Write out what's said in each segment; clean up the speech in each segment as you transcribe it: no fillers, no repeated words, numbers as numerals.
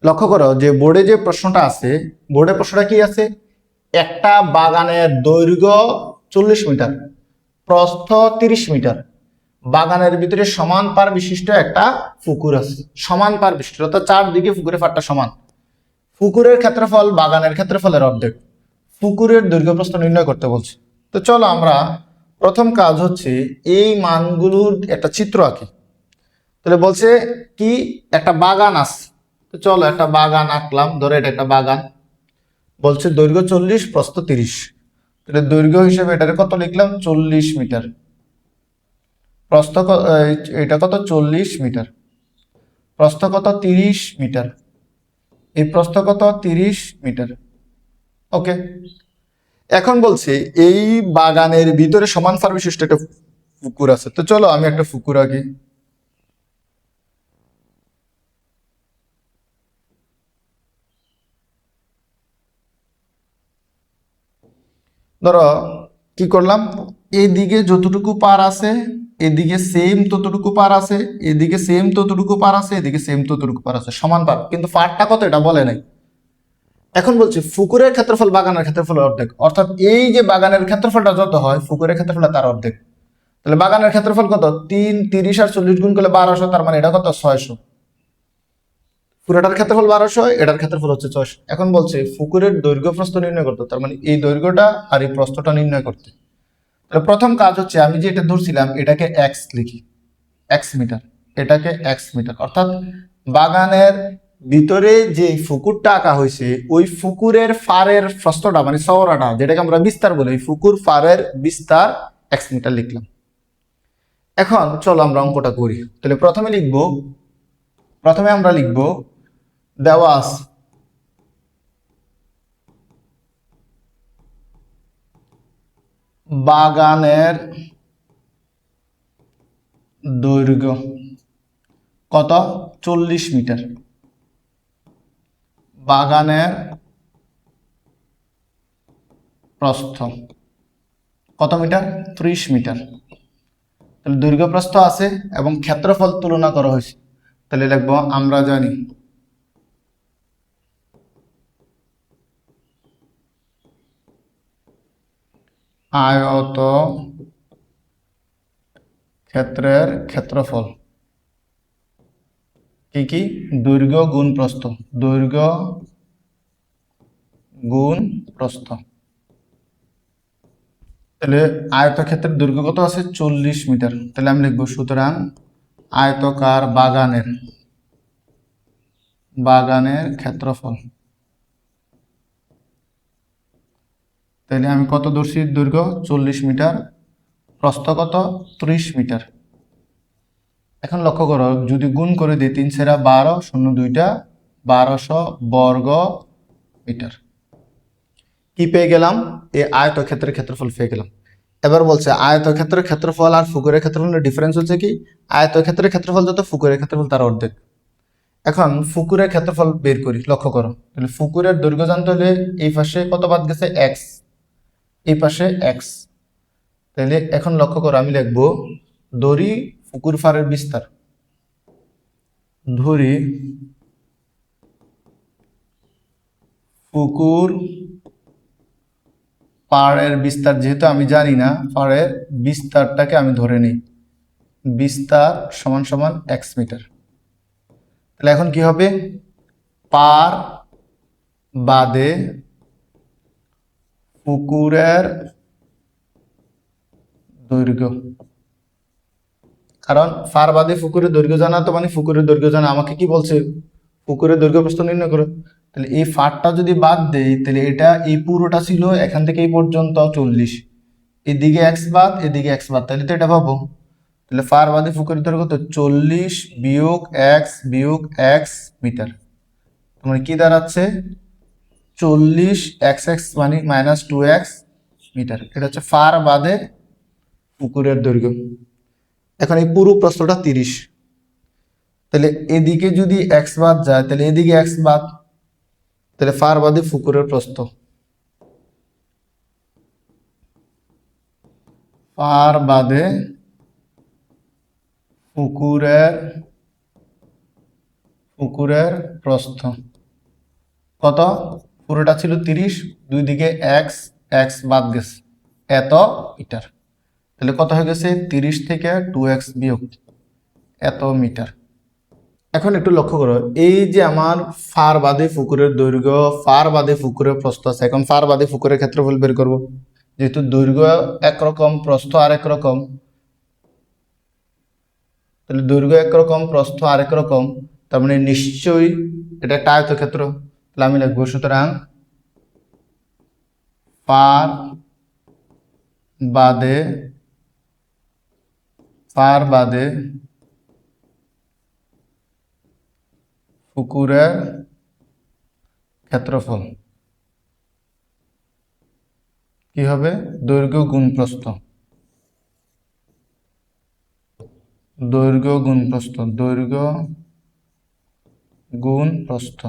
লক্ষ্য করো যে বোর্ডে যে প্রশ্নটা আছে, বোর্ডে প্রশ্নটা কি আছে, একটা বাগানের দৈর্ঘ্য 40 মিটার, প্রস্থ 30 মিটার, বাগানের ভিতরে সমান পার বিশিষ্ট একটা পুকুর আছে, সমান পার বিশিষ্ট অর্থাৎ চারদিকে পুকুরের পাড়টা সমান। পুকুরের ক্ষেত্রফল বাগানের ক্ষেত্রফলের অর্ধেক। পুকুরের দৈর্ঘ্য প্রস্থ নির্ণয় করতে বলছে। তো চলো আমরা প্রথম কাজ হচ্ছে এই মানগুলোর একটা চিত্র আঁকি। তাহলে বলছে কি একটা বাগান আছে, তো চলো একটা বাগান আঁকলাম, ধরো এটা একটা বাগান। বলছে দৈর্ঘ্য 40, প্রস্থ 30। তাহলে দৈর্ঘ্য হিসেবে এটারে কত লিখলাম, 40 মিটার। প্রস্থ এটা কত, 40 মিটার। প্রস্থ কত, 30 মিটার। এই প্রস্থ কত, 30 মিটার। ওকে। এখন বলছে এই বাগানের ভিতরে সমান ফার বিশিষ্ট একটা পুকুর আছে। তো চলো আমি একটা পুকুর আঁকি। ধরো কি করলাম, এদিকে যতটুকু পার আছে এদিকে সেম ততটুকু পার আছে, এদিকে সেম ততটুকু পার আছে, এদিকে সেম ততটুকু পার আছে, সমান পার, কিন্তু পারটা কত এটা বলে নাই। এখন বলছে পুকুরের ক্ষেত্রফল বাগানের ক্ষেত্রফলের অর্ধেক, অর্থাৎ এই যে বাগানের ক্ষেত্রফলটা যত হয় পুকুরের ক্ষেত্রফলটা তার অর্ধেক। তাহলে বাগানের ক্ষেত্রফল কত, 3, 30 আর 40 গুণ করলে 1200, তার মানে এটা কত, 600। পুরোটার ক্ষেত্রফল 1200, এটার ক্ষেত্রফল হচ্ছে 600। এখন বলছে পুকুরের দৈর্ঘ্য প্রস্থ নির্ণয় করতে, তার মানে এই দৈর্ঘ্যটা আর এই প্রস্থটা নির্ণয় করতে। তাহলে প্রথম কাজ হচ্ছে আমি যে এটা ধরছিলাম এটাকে এক্স লিখি, এক্স মিটার। এটাকে এক্স মিটার, অর্থাৎ বাগানের ভিতরে যে পুকুরটা আঁকা হয়েছে ওই পুকুরের ফারের প্রস্থটা মানে চওড়াটা, যেটাকে আমরা বিস্তার বলি, পুকুর ফারের বিস্তার এক্স মিটার লিখলাম। এখন চলো আমরা অঙ্কটা করি। তাহলে প্রথমে আমরা লিখব দেওয়া আছে বাগানের দৈর্ঘ্য কত, 40 মিটার। বাগানের প্রস্থ কত মিটার, 30 মিটার। তাহলে দৈর্ঘ্য প্রস্থ আছে এবং ক্ষেত্রফল তুলনা করা হয়েছে। তাহলে লিখবো আমরা জানি আয়ত ক্ষেত্রের ক্ষেত্রফল কি কি, দৈর্ঘ্য গুণ প্রস্থ, দৈর্ঘ্য গুণ প্রস্থ। তাহলে আয়তক্ষেত্রের দৈর্ঘ্য কত আছে, 40 মিটার। তাহলে আমি লিখবো সুতরাং আয়তকার বাগানের ক্ষেত্রফল। তাহলে আমি কত ধরছি, দৈর্ঘ্য 40 মিটার, প্রস্থ কত, 30 মিটার। এখন লক্ষ্য করো যদি গুণ করে দিই, 3 × 12, 0 2টা 1200 বর্গ মিটার। কি পেয়ে গেলাম, এই আয়তক্ষেত্রের ক্ষেত্রফল পেয়ে গেলাম। এবার বলছে আয়তক্ষেত্রের ক্ষেত্রফল আর পুকুরের ক্ষেত্রফলের ডিফারেন্স হচ্ছে কি, আয়তক্ষেত্রের ক্ষেত্রফল যত পুকুরের ক্ষেত্রফল তার অর্ধেক। এখন পুকুরের ক্ষেত্রফল বের করি, লক্ষ্য করো। তাহলে পুকুরের দৈর্ঘ্য জানতে হলে এই পাশে কত বাদ গেছে, এক্স, এই পাশে এক্স। তাহলে এখন লক্ষ্য করো আমি লিখবো ধরি পুকুর পাড়ের বিস্তার, ধরি পুকুর পাড়ের বিস্তার, যেহেতু আমি জানি না পাড়ের বিস্তারটাকে আমি ধরে নিই, বিস্তার সমান সমান এক্স মিটার। তাহলে এখন কি হবে, পার বাদে পুকুরের দৈর্ঘ্য, কারণ পার বাদে পুকুরের দৈর্ঘ্য জানা, তো মানে পুকুরের দৈর্ঘ্য জানা, আমাকে কি বলছে, পুকুরের দৈর্ঘ্য প্রস্থ নির্ণয় করো। তাহলে এই ফারটা যদি বাদ দেই, তাহলে এটা এই পুরোটা ছিল এখান থেকে এই পর্যন্ত 40, এদিকে এক্স বাদ এদিকে এক্স বাদ, তাহলে তো এটা পাবো। তাহলে ফার বাদে পুকুরের দৈর্ঘ্য কত, 40 বিয়োগ এক্স মিটার। তোমার কি দাঁড়াচ্ছে, 40 মানে -2x মিটার। এটা হচ্ছে ফার বাদে পুকুরের দৈর্ঘ্য। এখন এই পুরো প্রস্থটা 30, তাহলে এদিকে যদি এক্স বাদ যায় তাহলে এদিকে এক্স বাদ, তাহলে ফার বাদে পুকুরের প্রস্থ, ফার বাদে পুকুরের প্রস্থ কত, পুরোটা ছিল 30, দুই দিকে এক্স, এক্স বাদ গেছে, এত মিটার। তাহলে কত হয়ে গেছে, 30 থেকে 2x বিয়োগ এত মিটার। এখন একটু লক্ষ্য করো, এই যে আমার ফার বাদে পুকুরের দৈর্ঘ্য, ফার বাদে পুকুরের প্রস্থ আছে, এখন ফার বাদে পুকুরের ক্ষেত্রফল বের করব। যেহেতু দৈর্ঘ্য একরকম, প্রস্থ আরেক রকম, তাহলে দৈর্ঘ্য একরকম, প্রস্থ আরেক রকম, তার মানে নিশ্চয়ই এটা একটা আয়তক্ষেত্র। তাহলে আমি লিখবো, সুতরাং ফার বাদে পুকুরের ক্ষেত্রফল কি হবে, দৈর্ঘ্য গুণ প্রস্থ, দৈর্ঘ্য গুণ প্রস্থ, দৈর্ঘ্য গুণ প্রস্থ।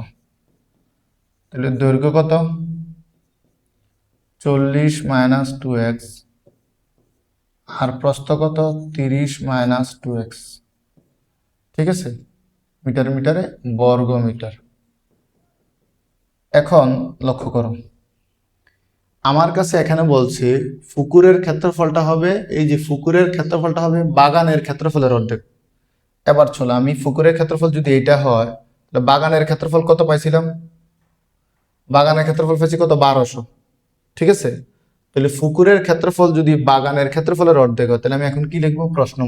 তাহলে দৈর্ঘ্য কত, 40 - 2x, আর প্রস্থ কত, 30 - 2x। ঠিক আছে, মিটার মিটারে বর্গ মিটার। এখন লক্ষ্য করো, আমার কাছে এখানে বলছে পুকুরের ক্ষেত্রফলটা হবে, এই যে পুকুরের ক্ষেত্রফলটা হবে বাগানের ক্ষেত্রফলের অর্ধেক। এবার চলো, আমি পুকুরের ক্ষেত্রফল যদি এটা হয়, তাহলে বাগানের ক্ষেত্রফল কত পাইছিলাম, বাগানের ক্ষেত্রফল পাইছি কত, 1200। ঠিক আছে, তাহলে পুকুরের ক্ষেত্রফল যদি বাগানের ক্ষেত্রফলের অর্ধেক হয়, তাহলে আমি এখন কি লিখবো, প্রশ্ন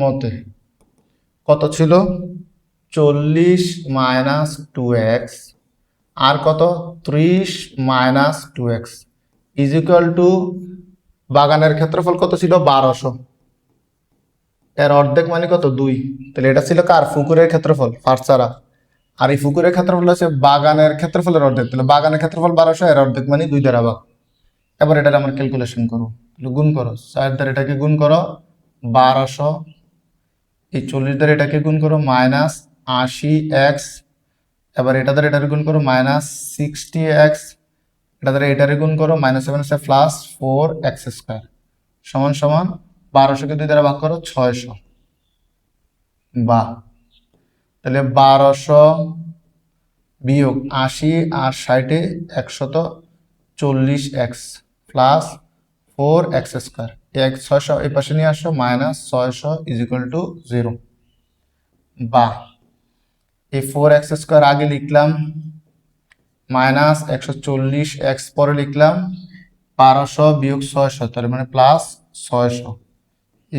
মতে কত ছিল, 40 - 2x আর কত, 30 - 2x ইজ ইকুয়াল টু বাগানের ক্ষেত্রফল কত ছিল, 1200, এর অর্ধেক মানে কত, 2। তাহলে এটা ছিল কার, পুকুরের ক্ষেত্রফল, ফার্স্ট ছাড়া। আর এই পুকুরের ক্ষেত্রফল হচ্ছে বাগানের ক্ষেত্রফলের অর্ধেক, তাহলে বাগানের ক্ষেত্রফল 1200, এর অর্ধেক মানে 2 দ্বারা ভাগ। এবার এটা আমরা ক্যালকুলেশন করো, গুণ করো, 4 দ্বারা এটাকে গুণ করো 1200, এই 40 দ্বারা এটাকে গুণ করো -80x, এবার এটা দ্বারা এটার গুণ করো -60x, এটা দ্বারা এটারে গুণ করো -7 প্লাস 4x² সমান সমান 1200কে 2 দ্বারা ভাগ করো 600। বা তাহলে 1200 বিয়োগ 80 আর 60 140x প্লাস 4x², এই 600 এই পাশে নিয়ে আসো, -600 = 0। বা এই 4x² আগে লিখলাম, -140x পরে লিখলাম, 1200 বিয়োগ 600 তার মানে +600 =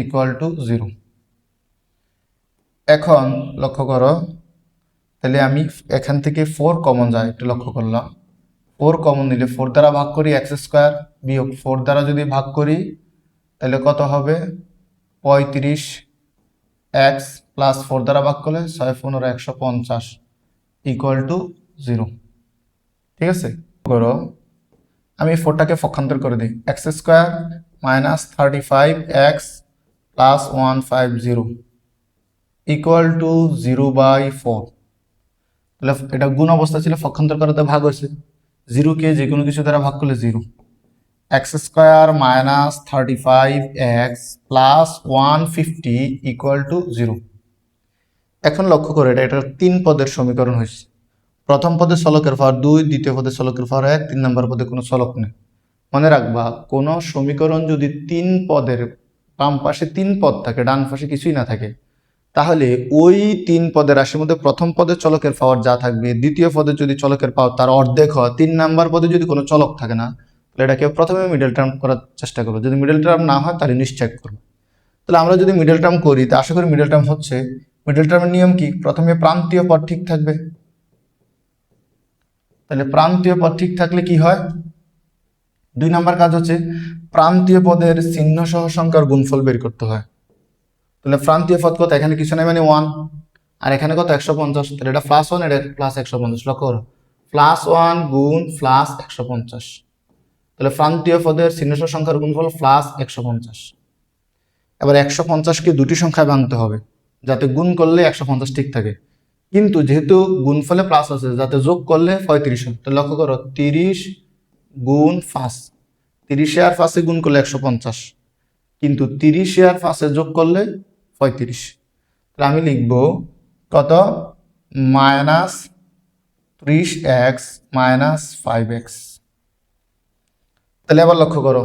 0। এখন লক্ষ্য করো, তাহলে আমি এখান থেকে 4 কমন যায়, একটু লক্ষ্য করলাম, 4 কমন নিলে 4 দ্বারা ভাগ করি x² বিয়োগ 4 দ্বারা যদি ভাগ করি তাহলে কত হবে, 35x প্লাস 4 দ্বারা ভাগ করলে 6 × 15 = 150 = 0। ঠিক আছে, করো, আমি 4টাকে পক্ষান্তর করে দিই, x² - 35x প্লাস 150 = 0/4। তাহলে এটা গুণ অবস্থা ছিল, পক্ষান্তর করাতে ভাগ হয়েছে, 0কে যে কোনো কিছু দ্বারা ভাগ করলে 0, x² - 35x প্লাস 150 = 0। এখন লক্ষ্য করে, এটা 3 পদের সমীকরণ হয়েছে। প্রথম পদে চলকের পাওয়ার 2, দ্বিতীয় পদে চলকের পাওয়ার 1, 3 নম্বর পদে কোনো চলক নেই। মনে রাখবা, কোন সমীকরণ যদি 3 পদের, বাম পাশে 3 পদ থাকে, ডান পাশে কিছুই না থাকে, তাহলে ওই 3 পদের রাশির মধ্যে প্রথম পদে চলকের পাওয়ার যা থাকবে, দ্বিতীয় পদে যদি চলকের পাওয়ার তার অর্ধেক হয়, 3 নাম্বার পদে যদি কোনো চলক থাকে না, তাহলে এটাকে প্রথমে মিডল টার্ম করার চেষ্টা করবো। যদি মিডল টার্ম না হয় তাহলে নিশ্চয় করবো। তাহলে আমরা যদি মিডল টার্ম করি, তা আশা করি মিডল টার্ম হচ্ছে। মিডল টার্মের নিয়ম কি, প্রথমে প্রান্তীয় পদ ঠিক থাকবে, তাহলে প্রান্তীয় পদ ঠিক থাকলে কি হয়, 2 নাম্বার কাজ হচ্ছে প্রান্তীয় পদের চিহ্ন সহ সংখ্যার গুণফল বের করতে হয়। তাহলে প্রান্তীয় পদ কত, এখানে কিছু নাই মানে 1, আর এখানে কত 150, তাহলে এটা +1 এটা +150, লক্ষ্য করো, +1 গুণ +150, তাহলে প্রান্তীয় পদের চিহ্ন সহ সংখ্যার গুণফল +150। এবার 150কে দুটি সংখ্যায় ভাঙতে হবে যাতে গুণ করলে 150 ঠিক থাকে, কিন্তু যেহেতু গুণফলে প্লাস আছে, যাতে যোগ করলে 35 হয়। তো লক্ষ্য করো, 30 গুণ 5, 30 আর 5 গুণ করলে 150, কিন্তু 30 আর 5 যোগ করলে 35। তাহলে আমি লিখব কত -30x - 5x। তাহলে আবার লক্ষ্য করো,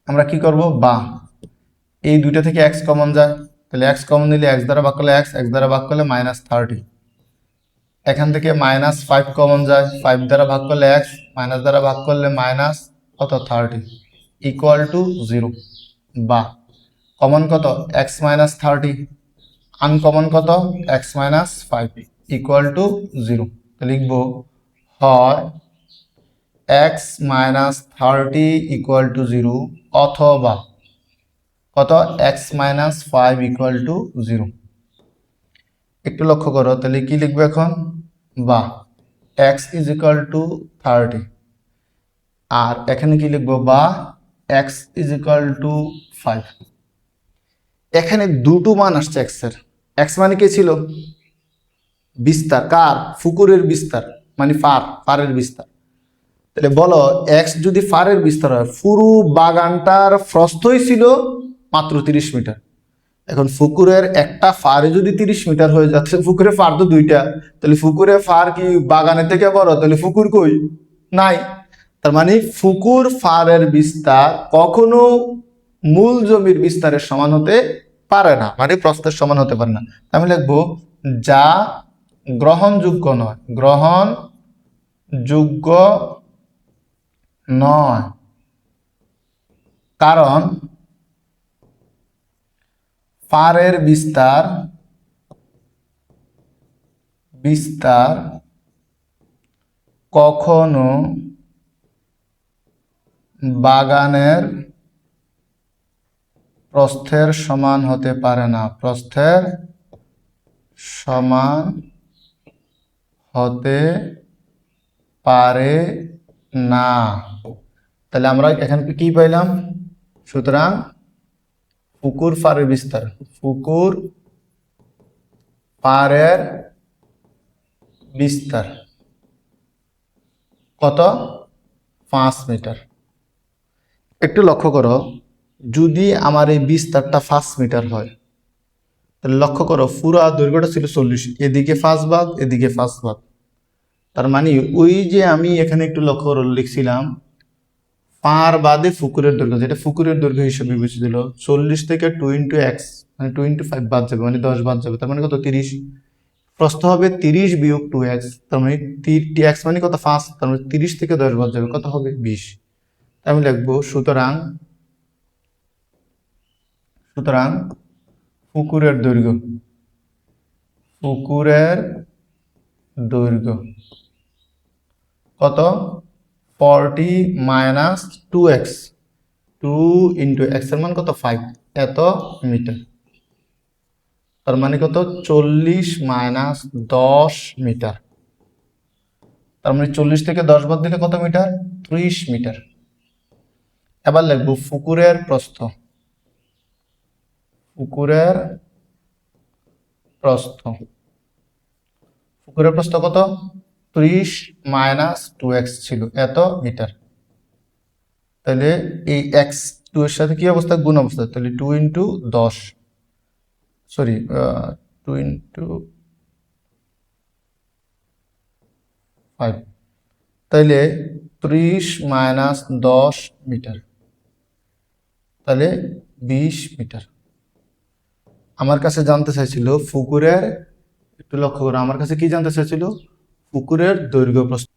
আমরা কি করব, বা এই দুইটা থেকে x কমন যায়, তাহলে x কমন নিলে x দ্বারা ভাগ করলে x দ্বারা ভাগ করলে -30। এখান থেকে -5 কমন যায়, 5 দ্বারা ভাগ করলে x, মাইনাস দ্বারা ভাগ করলে মাইনাস কত 30 ইকুয়াল টু 0। বা কমন কত x - 30, আনকমন কত x - 5 ইকুয়াল টু 0। লিখব হয় x - 30 ইকুয়াল টু 0 অথবা কত x - 5 ইকুয়াল টু 0। একটু লক্ষ্য করো, তাহলে কি লিখবো এখন, বা x ইজ ইকুয়াল টু 30, আর এখানে কি লিখবো, বা x ইজ ইকুয়াল টু 5। এখানে দুটো মান আসছে x এর। x মানে কি ছিল, বিস্তার, কার, পুকুরের বিস্তার, মানে ফারের বিস্তার। তাহলে বলো x যদি ফারের বিস্তার হয়, পুরো বাগানটার প্রস্থই ছিল মাত্র 30 মিটার। এখন পুকুরের একটা ফারে যদি 30 মিটার হয়ে যাচ্ছে, পুকুরে ফার তো দুইটা, তাহলে পুকুরে ফার কি বাগানের থেকে বড়, তাহলে পুকুর কই নাই। তার মানে পুকুর ফারের বিস্তার কখনো মূল জমির বিস্তারের সমান হতে পারে না, মানে প্রস্থের সমান হতে পারে না। আমি লিখবো যা গ্রহণযোগ্য নয়, গ্রহণযোগ্য নয়, কারণ ফারের বিস্তার কখনো বাগানের প্রস্থের সমান হতে পারে না, প্রস্থের সমান হতে পারে না। তাহলে আমরা এখানে কি পাইলাম, সুতরাং পুকুর ফারের বিস্তার, পুকুর ফারের বিস্তার কত 5 মিটার। একটু লক্ষ্য করো, যদি আমার এই বিস্তারটা 5 মিটার হয়, তাহলে লক্ষ্য করো পুরো দৈর্ঘ্যটা ছিল 40, এদিকে 5 ভাগ, এদিকে 5 ভাগ। তার মানে ওই যে আমি এখানে একটু লক্ষ্য করে লিখছিলাম পার বাদে পুকুরের দৈর্ঘ্য, যেটা পুকুরের দৈর্ঘ্য হিসেবে বিবেচিত ছিল 40 থেকে 2 × x মানে 2 × 5 বাদ যাবে, মানে 10 বাদ যাবে, তার মানে কত 30। প্রস্থ হবে 30 বিয়োগ 2x, তার মানে x মানে কত 5, তার মানে 30 থেকে 10 বাদ যাবে, কত হবে 20। আমি লিখবো সুতরাং পুকুরের দৈর্ঘ্য কত 40 - 2x, 2 × x এর মান কত 5, এত মিটার। তার মানে কত 40 - 10 মিটার। তার মানে 40 থেকে 10 বাদ দিলে কত মিটার, 30 মিটার। এবার লিখবো পুকুরের প্রস্থ, পুকুরের প্রস্থ কত 30 - 2x ছিল, এত মিটার। তাহলে এই x 2 এর সাথে কি অবস্থা, গুণ অবস্থা, তাহলে 2 × 10, সরি 2 × 5, তাহলে 30 - 10 মিটার, তাহলে 20 মিটার। আমার কাছে জানতে চাইছিল পুকুরের, একটু লক্ষ্য করো, আমার কাছে কি জানতে চাইছিল, পুকুরের দৈর্ঘ্য প্রস্থ।